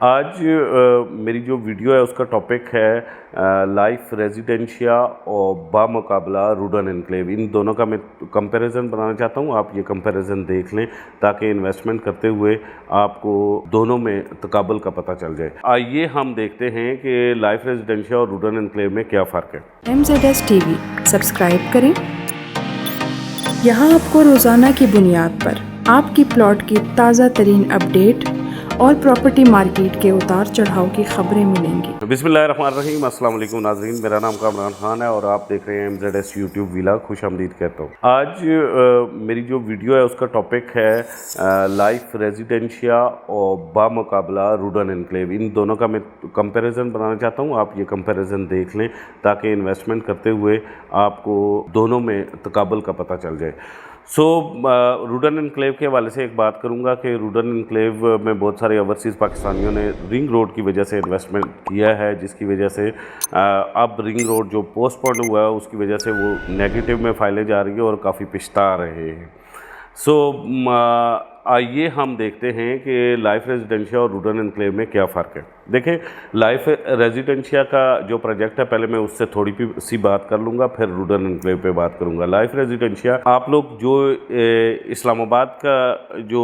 आज मेरी जो वीडियो है उसका टॉपिक है लाइफ रेजिडेंशिया और बामुकाबला रूडन एनक्लेव। इन दोनों का मैं कंपैरिजन बनाना चाहता हूँ। आप ये कंपैरिजन देख लें ताकि इन्वेस्टमेंट करते हुए आपको दोनों में तकाबल का पता चल जाए। आइए हम देखते हैं कि लाइफ रेजिडेंशिया और रूडन एनक्लेव में क्या फ़र्क है। MZS TV सब्सक्राइब करें। यहाँ आपको रोज़ाना की बुनियाद पर आपकी प्लॉट की ताज़ा तरीन अपडेट और प्रॉपर्टी मार्केट के उतार चढ़ाव की खबरें मिलेंगी। बिस्मिल्लाहिर्रहमानिर्रहीम। अस्सलाम वालेकुम नाज़रीन, मेरा नाम कामरान खान है और आप देख रहे हैं MZS यूट्यूब व्लॉग। खुशामदीद कहता हूँ। आज मेरी जो वीडियो है उसका टॉपिक है लाइफ रेजिडेंशिया और बामुकाबला रूडन एनक्लेव। इन दोनों का मैं कंपैरिजन बनाना चाहता हूँ। आप ये कंपैरिजन देख लें ताकि इन्वेस्टमेंट करते हुए आपको दोनों में तकाबल का पता चल जाए। रूडन एनक्लेव के हवाले से एक बात करूंगा कि रूडन एनक्लेव में बहुत सारे ओवरसीज़ पाकिस्तानियों ने रिंग रोड की वजह से इन्वेस्टमेंट किया है, जिसकी वजह से अब रिंग रोड जो पोस्टपोन हुआ है उसकी वजह से वो नेगेटिव में फाइलें जा रही है और काफ़ी पिछता रहे हैं। आइए हम देखते हैं कि लाइफ रेजिडेंशिया और रूडन एनक्लेव में क्या फ़र्क है। देखें, लाइफ रेजिडेंशिया का जो प्रोजेक्ट है पहले मैं उससे थोड़ी सी बात कर लूँगा, फिर रूडन एनक्लेव पे बात करूँगा। लाइफ रेजिडेंशिया, आप लोग जो इस्लामाबाद का जो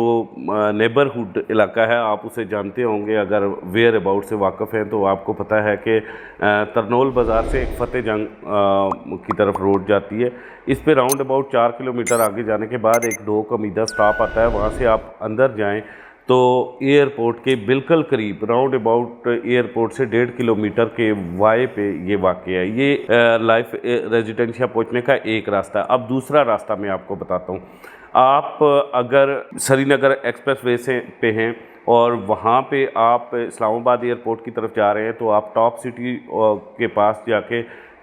नेबरहुड इलाका है आप उसे जानते होंगे। अगर वेयर अबाउट से वाकिफ़ हैं तो आपको पता है कि तरनोल बाज़ार से एक फ़तेह जंग की तरफ रोड जाती है। इस पे राउंड अबाउट 4 किलोमीटर आगे जाने के बाद एक डोक अमीदा स्टॉप आता है। वहाँ से आप अंदर जाएं तो एयरपोर्ट के बिल्कुल करीब, राउंड अबाउट एयरपोर्ट से 1.5 किलोमीटर के वाय पे ये वाक़ है। ये लाइफ रेजिडेंशिया पहुँचने का एक रास्ता है। अब दूसरा रास्ता मैं आपको बताता हूँ। आप अगर श्रीनगर एक्सप्रेस वे से पे हैं और वहाँ पे आप इस्लामाबाद एयरपोर्ट की तरफ जा रहे हैं तो आप टॉप सिटी के पास जाके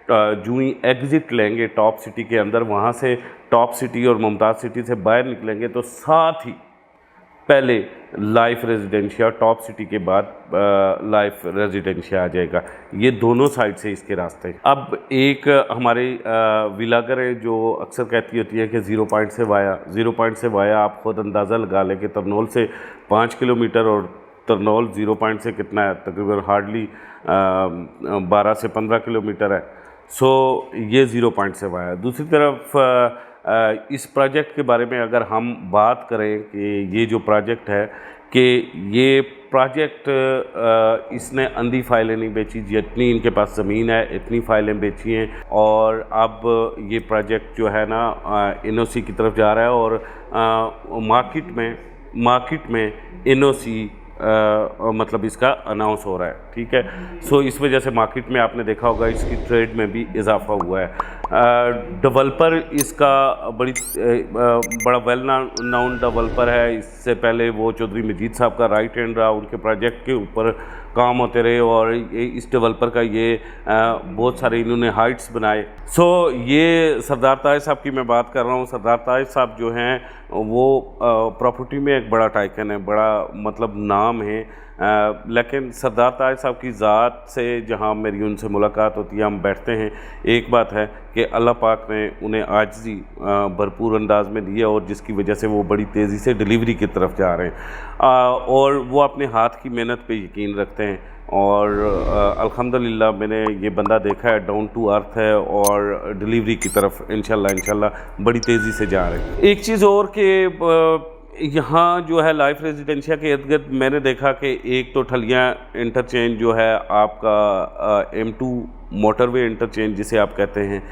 जो ही एग्ज़िट लेंगे टॉप सिटी के अंदर, वहाँ से टॉप सिटी और मुमताज़ सिटी से बाहर निकलेंगे तो साथ ही पहले लाइफ रेजिडेंशिया, टॉप सिटी के बाद लाइफ रेजिडेंशिया आ जाएगा। ये दोनों साइड से इसके रास्ते हैं। अब एक हमारे व्लॉगर है जो अक्सर कहती होती है कि ज़ीरो पॉइंट से वाया आप ख़ुद अंदाज़ा लगा लें कि तरनोल से 5 किलोमीटर और तरनोल ज़ीरो पॉइंट से कितना है, तकरीबन हार्डली 12 से 15 किलोमीटर है। ये ज़ीरो पॉइंट से वाया। दूसरी तरफ इस प्रोजेक्ट के बारे में अगर हम बात करें कि ये जो प्रोजेक्ट है कि ये प्रोजेक्ट इसने अंधी फाइलें नहीं बेची, जितनी इनके पास ज़मीन है इतनी फाइलें बेची हैं। और अब ये प्रोजेक्ट जो है ना NOC की तरफ जा रहा है और मार्केट में NOC मतलब इसका अनाउंस हो रहा है। ठीक है। इस वजह से मार्केट में आपने देखा होगा इसकी ट्रेड में भी इजाफा हुआ है। डेवलपर इसका बड़ा वेल नाउन डेवलपर है। इससे पहले वो चौधरी मजीद साहब का राइट हैंड रहा, उनके प्रोजेक्ट के ऊपर काम होते रहे और इस डेवलपर का ये बहुत सारे इन्होंने हाइट्स बनाए। ये सरदार ताज साहब की मैं बात कर रहा हूँ। सरदार ताज साहब जो हैं वो प्रॉपर्टी में एक बड़ा टाइकन है, बड़ा मतलब नाम है। लेकिन सरदार ताज साहब की ज़ात से जहाँ मेरी उनसे मुलाकात होती है, हम बैठते हैं, एक बात है कि अल्लाह पाक ने उन्हें आजिज़ी भरपूर अंदाज में दी है और जिसकी वजह से वो बड़ी तेज़ी से डिलीवरी की तरफ जा रहे हैं और वो अपने हाथ की मेहनत पे यकीन रखते हैं। और अल्हम्दुलिल्लाह मैंने ये बंदा देखा है, डाउन टू अर्थ है और डिलीवरी की तरफ इंशाल्लाह बड़ी तेज़ी से जा रहे हैं। एक चीज़ और कि यहाँ जो है लाइफ रेजिडेंशिया के इर्द गिर्द मैंने देखा कि एक तो ठलियाँ इंटरचेंज जो है आपका M2 मोटरवे इंटरचेंज जिसे आप कहते हैं,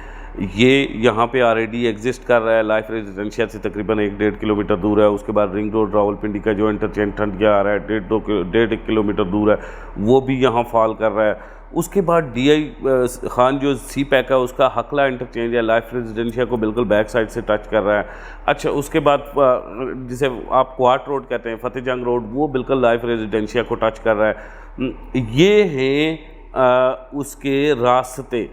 ये यहाँ पे ऑलरेडी एग्जिस्ट कर रहा है। लाइफ रेजिडेंशिया से तकरीबन 1-1.5 किलोमीटर दूर है। उसके बाद रिंग रोड रावलपिंडी का जो इंटरचेंज ठंडिया आ रहा है 1.5 किलोमीटर दूर है, वो भी यहाँ फॉल कर रहा है। उसके बाद DI खान जो सी पैक है उसका हकला इंटरचेंज है, लाइफ रेजिडेंशिया को बिल्कुल बैक साइड से टच कर रहा है। अच्छा, उसके बाद जिसे आप क्वार्ट रोड कहते हैं, फ़तेह जंग रोड, वो बिल्कुल लाइफ रेजिडेंशिया को टच कर रहा है। ये हैं उसके रास्ते,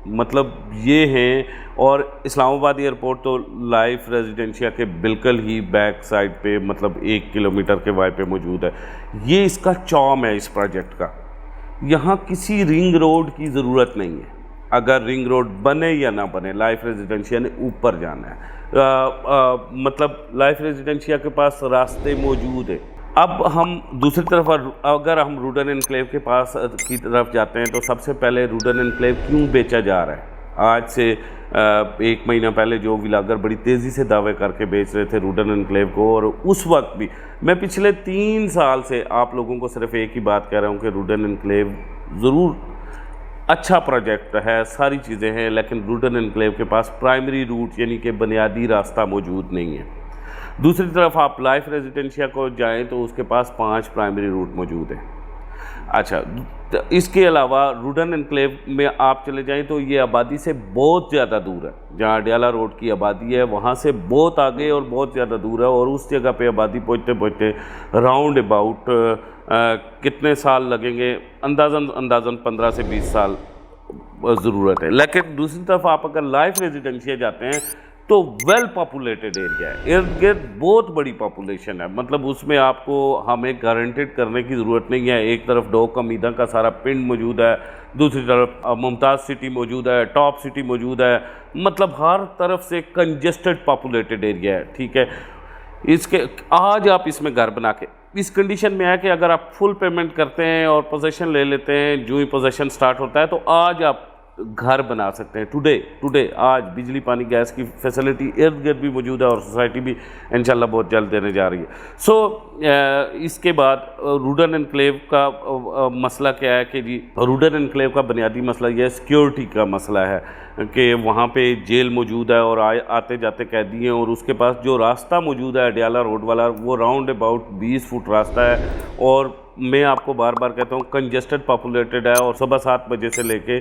मतलब ये हैं। और इस्लामाबाद एयरपोर्ट तो लाइफ रेजिडेंशिया के बिल्कुल ही बैक साइड पे, मतलब 1 किलोमीटर के वाय पे मौजूद है। ये इसका चौम है इस प्रोजेक्ट का। यहाँ किसी रिंग रोड की ज़रूरत नहीं है। अगर रिंग रोड बने या ना बने, लाइफ रेजिडेंशिया ने ऊपर जाना है। मतलब लाइफ रेजिडेंशिया के पास रास्ते मौजूद है। अब हम दूसरी तरफ अगर हम रूडन एनक्लेव के पास की तरफ जाते हैं तो सबसे पहले रूडन एनक्लेव क्यों बेचा जा रहा है। आज से 1 महीना पहले जो व्लॉगर बड़ी तेज़ी से दावे करके बेच रहे थे रूडन एनक्लेव को, और उस वक्त भी मैं पिछले 3 साल से आप लोगों को सिर्फ एक ही बात कह रहा हूँ कि रूडन एनक्लेव ज़रूर अच्छा प्रोजेक्ट है, सारी चीज़ें हैं, लेकिन रूडन एनक्लेव के पास प्राइमरी रूट यानी कि बुनियादी रास्ता मौजूद नहीं है। दूसरी तरफ आप लाइफ रेजिडेंशिया को जाएं तो उसके पास 5 प्राइमरी रूट मौजूद हैं। अच्छा, तो इसके अलावा रूडन एनक्लेव में आप चले जाएं तो ये आबादी से बहुत ज़्यादा दूर है। जहाँ अडियाला रोड की आबादी है वहाँ से बहुत आगे और बहुत ज़्यादा दूर है, और उस जगह पे आबादी पहुँचते पहुँचते राउंड अबाउट कितने साल लगेंगे, अंदाज़न 15 से 20 साल ज़रूरत है। लेकिन दूसरी तरफ आप अगर लाइफ रेजिडेंशिया जाते हैं तो वेल पॉपुलेटेड एरिया है, इर्द गिर्द बहुत बड़ी पॉपुलेशन है, मतलब उसमें आपको हमें गारंटेड करने की ज़रूरत नहीं है। एक तरफ डोक अमीदा का सारा पिंड मौजूद है, दूसरी तरफ मुमताज़ सिटी मौजूद है, टॉप सिटी मौजूद है, मतलब हर तरफ से कंजेस्टेड पॉपुलेटेड एरिया है। ठीक है, इसके आज आप इसमें घर बना के इस कंडीशन में है कि अगर आप फुल पेमेंट करते हैं और पोजेशन ले लेते हैं, जो ही पोजेशन स्टार्ट होता है तो आज आप घर बना सकते हैं। टुडे आज बिजली पानी गैस की फैसिलिटी इर्द गिर्द भी मौजूद है, और सोसाइटी भी इंशाल्लाह बहुत जल्द देने जा रही है। इसके बाद रूडन एनक्लेव का मसला क्या है कि जी रूडन एनक्लेव का बुनियादी मसला यह सिक्योरिटी का मसला है कि वहाँ पे जेल मौजूद है और आते जाते कैदी हैं, और उसके पास जो रास्ता मौजूद है अडियाला रोड वाला वो राउंड अबाउट 20 फुट रास्ता है, और मैं आपको बार बार कहता हूँ कंजेस्टेड पॉपुलेटेड है, और सुबह 7 बजे से लेके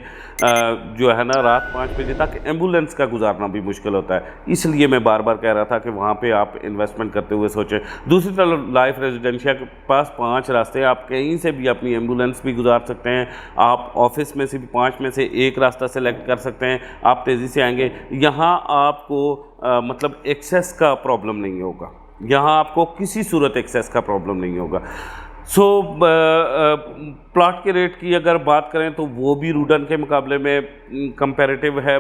जो है ना रात 5 बजे तक एम्बुलेंस का गुजारना भी मुश्किल होता है। इसलिए मैं बार बार कह रहा था कि वहाँ पे आप इन्वेस्टमेंट करते हुए सोचें। दूसरी तरफ लाइफ रेजिडेंशिया के पास 5 रास्ते हैं, आप कहीं से भी अपनी एम्बुलेंस भी गुजार सकते हैं, आप ऑफिस में से भी 5 में से एक रास्ता सेलेक्ट कर सकते हैं, आप तेज़ी से आएंगे। यहाँ आपको मतलब एक्सेस का प्रॉब्लम नहीं होगा, यहाँ आपको किसी सूरत एक्सेस का प्रॉब्लम नहीं होगा। प्लॉट के रेट की अगर बात करें तो वो भी रूडन के मुकाबले में कंपैरेटिव है,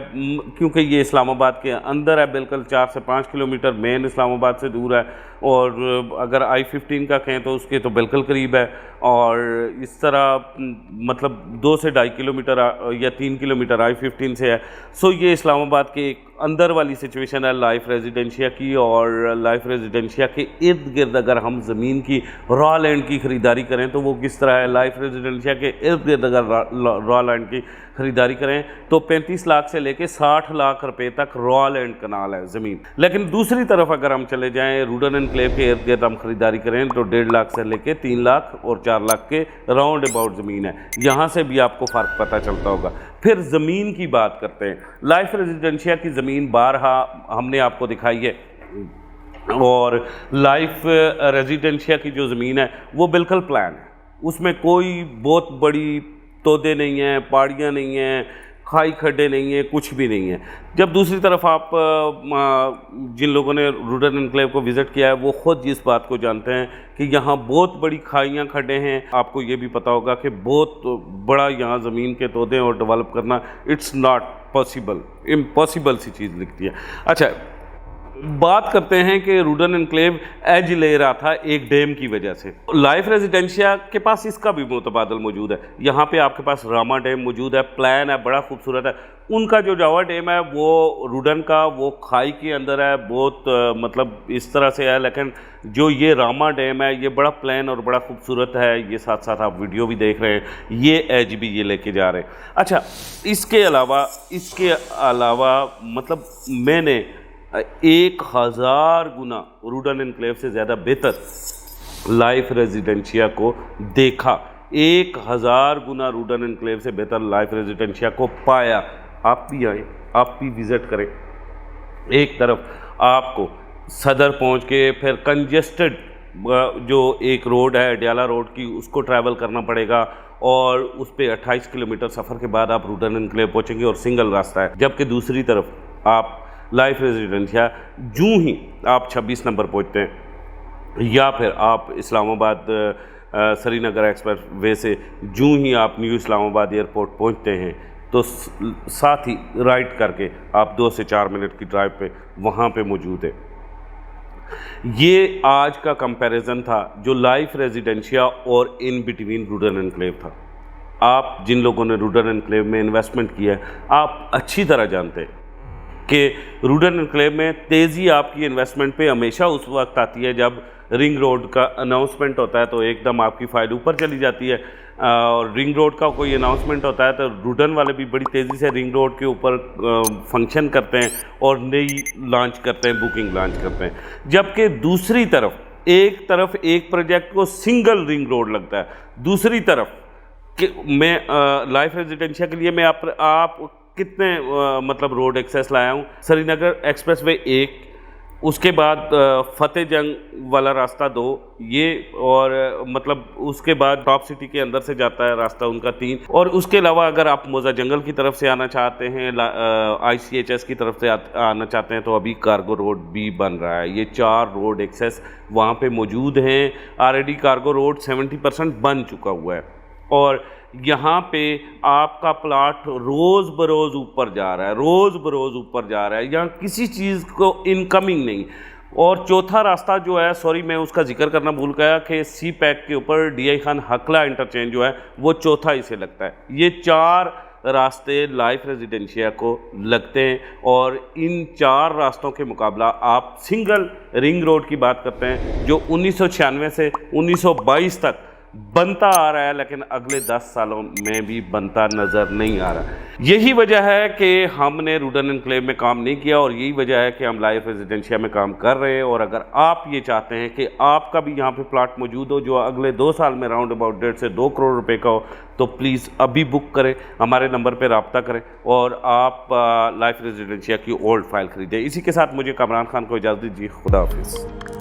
क्योंकि ये इस्लामाबाद के अंदर है, बिल्कुल 4 से 5 किलोमीटर मेन इस्लामाबाद से दूर है, और अगर I-15 का कहें तो उसके तो बिल्कुल करीब है, और इस तरह मतलब 2 से 2.5 किलोमीटर या 3 किलोमीटर I-15 से है। सो ये इस्लामाबाद के एक अंदर वाली सिचुएशन है लाइफ रेजिडेंशिया की। और लाइफ रेजिडेंशिया के इर्द गिर्द अगर हम ज़मीन की रॉ लैंड की ख़रीदारी करें तो वो किस तरह है, लाइफ रेजिडेंशिया के इर्द गिर्द अगर रॉ लैंड की ख़रीदारी करें तो 35 लाख से लेके 60 लाख रुपए तक रॉ लैंड कनाल है ज़मीन। लेकिन दूसरी तरफ अगर हम चले जाएं रूडन एनक्लेव के इर्द गिर्द हम ख़रीदारी करें तो 1.5 लाख से लेके 3 लाख और 4 लाख के राउंड अबाउट ज़मीन है। यहाँ से भी आपको फ़र्क पता चलता होगा। फिर ज़मीन की बात करते हैं। लाइफ रेजिडेंशिया की ज़मीन बारहा हमने आपको दिखाई है, और लाइफ रेजिडेंशिया की जो ज़मीन है वो बिल्कुल प्लान है, उसमें कोई बहुत बड़ी तोदे नहीं हैं, पहाड़ियाँ नहीं हैं, खाई खड्डे नहीं हैं, कुछ भी नहीं है। जब दूसरी तरफ आप जिन लोगों ने रूडन एनक्लेव को विज़िट किया है वो ख़ुद इस बात को जानते हैं कि यहाँ बहुत बड़ी खाइयाँ खड्डे हैं। आपको ये भी पता होगा कि बहुत बड़ा यहाँ ज़मीन के तोदे और डेवलप करना इट्स नॉट पॉसिबल, इम्पॉसिबल सी चीज़ लिखती है। अच्छा, बात करते हैं कि रूडन एनक्लेव एज ले रहा था एक डैम की वजह से। लाइफ रेजिडेंशिया के पास इसका भी मुतबादल मौजूद है। यहाँ पे आपके पास रामा डैम मौजूद है, प्लान है, बड़ा खूबसूरत है। उनका जो जावा डैम है वो रूडन का वो खाई के अंदर है, बहुत मतलब इस तरह से है। लेकिन जो ये रामा डैम है ये बड़ा प्लान और बड़ा खूबसूरत है। ये साथ साथ आप वीडियो भी देख रहे हैं, ये एज भी ये लेके जा रहे हैं। अच्छा, इसके अलावा मतलब मैंने 1000 गुना रूडन एनक्लेव से ज़्यादा बेहतर लाइफ रेजिडेंशिया को देखा, 1000 गुना रूडन एनक्लेव से बेहतर लाइफ रेजिडेंशिया को पाया। आप भी आए, आप भी विज़िट करें। एक तरफ आपको सदर पहुंच के फिर कंजेस्टेड जो एक रोड है अडियाला रोड की उसको ट्रैवल करना पड़ेगा, और उस पर 28 किलोमीटर सफ़र के बाद आप रूडन एनक्लेव पहुँचेंगे और सिंगल रास्ता है। जबकि दूसरी तरफ आप लाइफ रेजिडेंशिया जूँ ही आप 26 नंबर पहुँचते हैं, या फिर आप इस्लामाबाद श्रीनगर एक्सप्रेस वे से जूँ ही आप न्यू इस्लामाबाद एयरपोर्ट पहुँचते हैं तो साथ ही राइट करके आप 2 से 4 मिनट की ड्राइव पे वहाँ पे मौजूद है। ये आज का कंपैरिजन था जो लाइफ रेजिडेंशिया और इन बिटवीन रूडन एनक्लेव था। आप जिन लोगों ने रूडन एनक्लेव में इन्वेस्टमेंट किया है, आप अच्छी तरह जानते हैं कि रूडन एनक्लेव में तेज़ी आपकी इन्वेस्टमेंट पे हमेशा उस वक्त आती है जब रिंग रोड का अनाउंसमेंट होता है, तो एकदम आपकी फाइल ऊपर चली जाती है। और रिंग रोड का कोई अनाउंसमेंट होता है तो रूडन वाले भी बड़ी तेज़ी से रिंग रोड के ऊपर फंक्शन करते हैं और नई लॉन्च करते हैं, बुकिंग लॉन्च करते हैं। जबकि दूसरी तरफ एक प्रोजेक्ट को सिंगल रिंग रोड लगता है, दूसरी तरफ कि मैं लाइफ रेजिडेंशिया के लिए मैं आप कितने मतलब रोड एक्सेस लाया हूँ। श्रीनगर एक्सप्रेसवे 1, उसके बाद फतेह जंग वाला रास्ता 2, ये और मतलब उसके बाद टॉप सिटी के अंदर से जाता है रास्ता उनका 3, और उसके अलावा अगर आप मोजा जंगल की तरफ से आना चाहते हैं, ICHS की तरफ से आना चाहते हैं, तो अभी कार्गो रोड भी बन रहा है। ये 4 रोड एक्सेस वहाँ पे मौजूद हैं। ऑलरेडी कार्गो रोड 70% बन चुका हुआ है और यहाँ पे आपका प्लाट रोज़ बरोज़ ऊपर जा रहा है, रोज़ बरोज़ ऊपर जा रहा है, यहाँ किसी चीज़ को इनकमिंग नहीं। और चौथा रास्ता जो है, सॉरी मैं उसका जिक्र करना भूल गया कि सी पैक के ऊपर DI खान हकला इंटरचेंज जो है वो चौथा इसे लगता है। ये 4 रास्ते लाइफ रेजिडेंशिया को लगते हैं और इन 4 रास्तों के मुकाबला आप सिंगल रिंग रोड की बात करते हैं जो 1996 से 1922 तक बनता आ रहा है, लेकिन अगले 10 सालों में भी बनता नज़र नहीं आ रहा। यही वजह है कि हमने रूडन एनक्लेव में काम नहीं किया और यही वजह है कि हम लाइफ रेजिडेंशिया में काम कर रहे हैं। और अगर आप ये चाहते हैं कि आपका भी यहाँ पे प्लाट मौजूद हो जो अगले 2 साल में राउंड अबाउट 1.5 से 2 करोड़ रुपए का हो, तो प्लीज़ अभी बुक करें, हमारे नंबर पर रब्ता करें और आप लाइफ रेजिडेंशिया की ओल्ड फाइल खरीदें। इसी के साथ मुझे कामरान खान को इजाज़त दीजिए। खुदा हाफिज़।